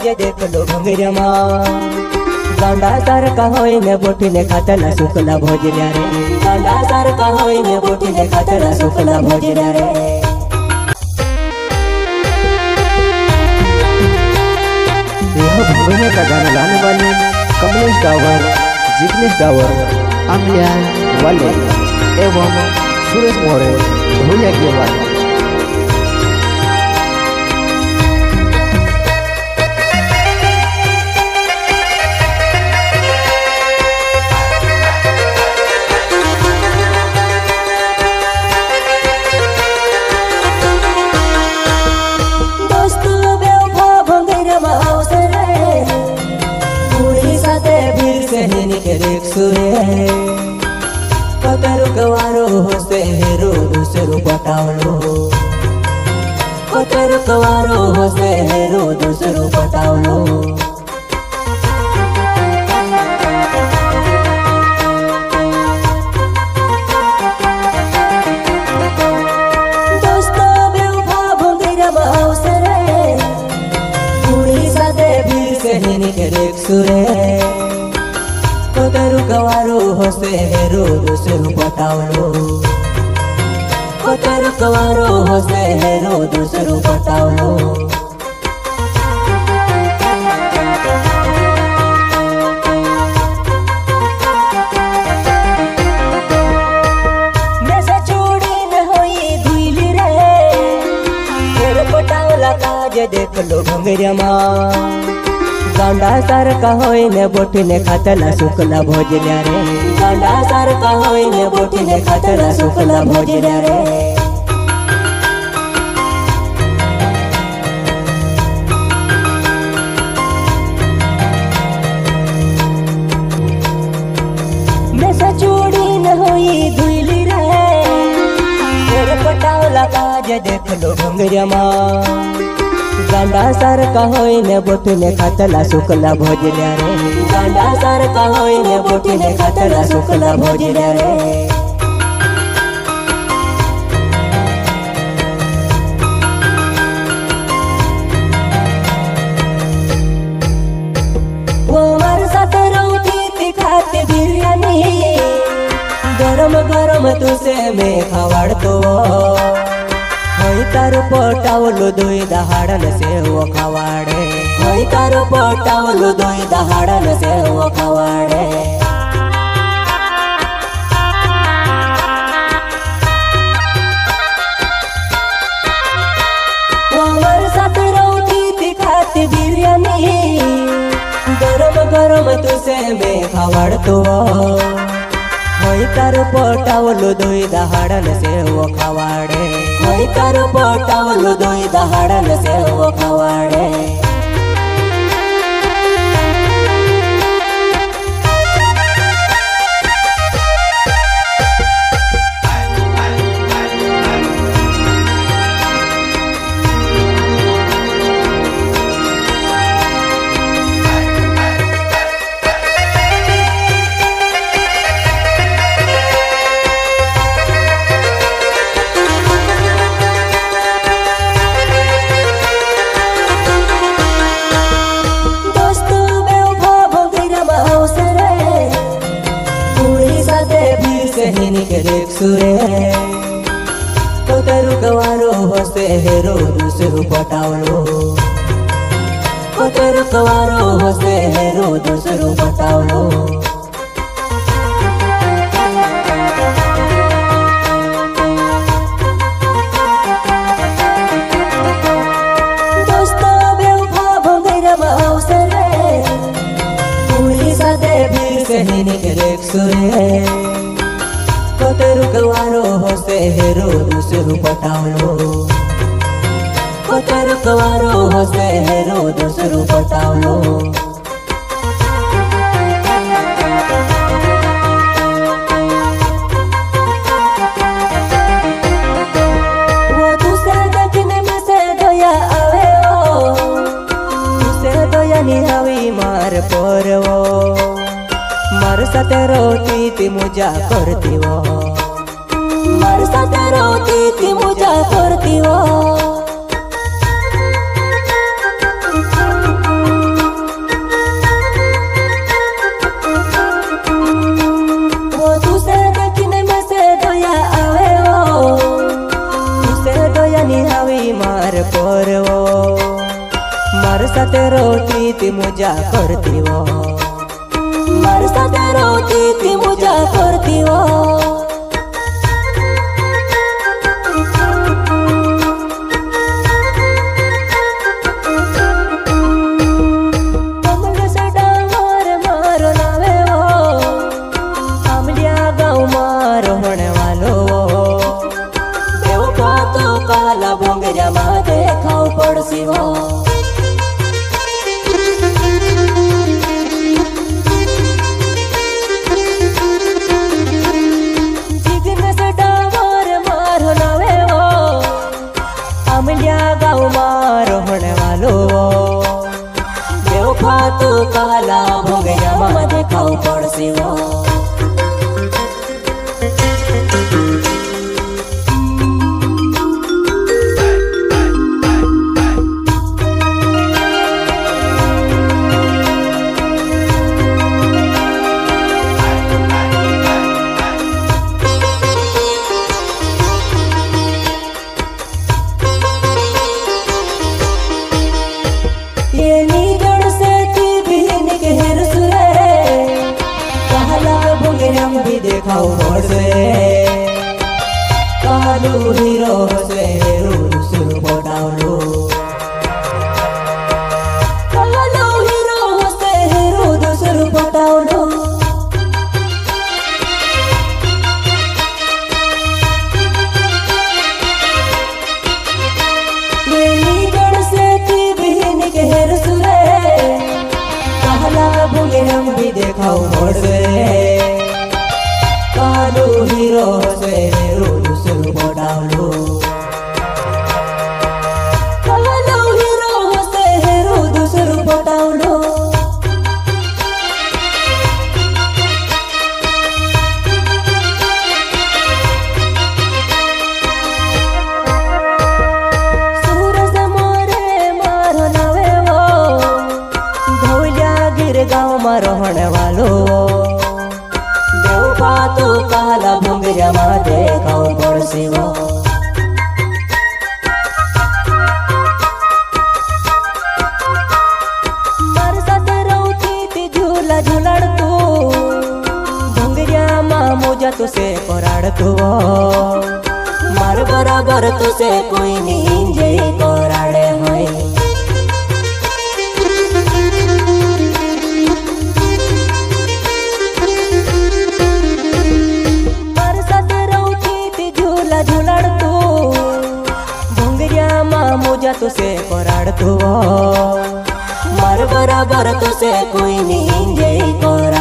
काजे देख लो भंगरमा गांडा सारका होईने बोटीने खातला सुकला भोजल्या रे गांडा सारका होईने बोटीने खातला सुकला भोजल्या रे। यह भंगरे का गाना गाने वाले कमलेश डावर, जिग्नेश डावर, आमलिया वाले एवं सुरेश मोरे भूलिया के वाले। पतर कवारो होसे हेरो दूसरो पटावलो पतर कवारो होसे हेरो दूसरो पटावलो। दोस्तों बेवफा भंगेरमा अवसरे कुड़ी साथे भीड़ से हिनी के रेख सुरे पतर कवारो होसे हेरो दूसरो पटावलो पतर कवारो होसे हेरो दूसरो पटावलो। मेसे चूड़ी न होई धुइली रे हेरो पटावला काजे देख लो भंगरमा गांडा सारका होईने बोटीने खातला सुकला भोजल्या रे गांडा सारका होईने बोटीने खातला सुकला भोजल्या रे। मेसे चूड़ी न होई धुइली रे हेरो पटावला काजे देख लो भंगरमा गांडा सारका होईने बोटीने खातला सुकला भोजल्या रे गांडा सारका होईने बोटीने खातला सुकला भोजल्या रे। वो मार साथ रहती थी खाते बिरयानी गरम गरम तुसे मैं खावाड़तो होई तारो पटावलो दोई दहाड़न से वो खवाड़े होई तारो पटावलो दोई दहाड़न से वो खवाड़े। वो साथ रहती थी खाती बिरयानी गरम गरम तुसे मैं खवाड़तो होई तारो पटावलो दोई दहाड़न से वो खवाड़े होई तारो पटावलो दोई दहाड़न से वो खवाड़े। सुरे पतर कवारो होसे हेरो दूसरो पटावलो पतर कवारो होसे हेरो दूसरो पटावलो। दोस्तों बेवफा भंगेरमा अवसरे कुड़ी साथे भीड़ से हिनी के रेख सुरे पतर कवारो होसे हेरो दूसरो पटावलो पतर कवारो होसे हेरो दूसरो पटावलो। वो तुसे देखने में से दया आवे ओ तुसे दया निहावी मार पोरवो मार साथे रोती थी मुजा करती वो मार साथे रोती थी मुजा करती वो। साथे रोती ती मजा करती वो, मार साथे रोती ती मजा करती वो। काला भोंगरिया माँ देखाव पड़सी वो, जिगने से डावर मारो नावे वो, अमलिया गाँव मारो होने वालो बेवफा तो काला भोंगरिया माँ देखाव पड़सी वो। देखाओ मोर से कालू हीरो से सुर बोटावलो, कालू हीरो से सुर बोटावलो। मेरी जड़ से थी बहन के हेर सुरे, कहला भूले हम भी देखाओ मोर से कालू हीरो से सुर बोटावलो, कालू हीरो से सुर बोटावलो। सूरज मोरे मारो नावे वो, धौलिया गिर गाँव मारो होने वालो तो काला भोंगरिया माँ देखाव पड़सी वो। मार साथे रहती थी झूला झूलाड़ तू, भोंगरिया माँ मोजा तुसे कोराड़ तू, मार बराबर तुसे कोई नहीं जे कोराड़े होई। झूलाड़ तू भोंगरिया माँ मोजा तुसे कोराड़ तू, मार बराबर तुसे कोई नहीं जे कोराड़।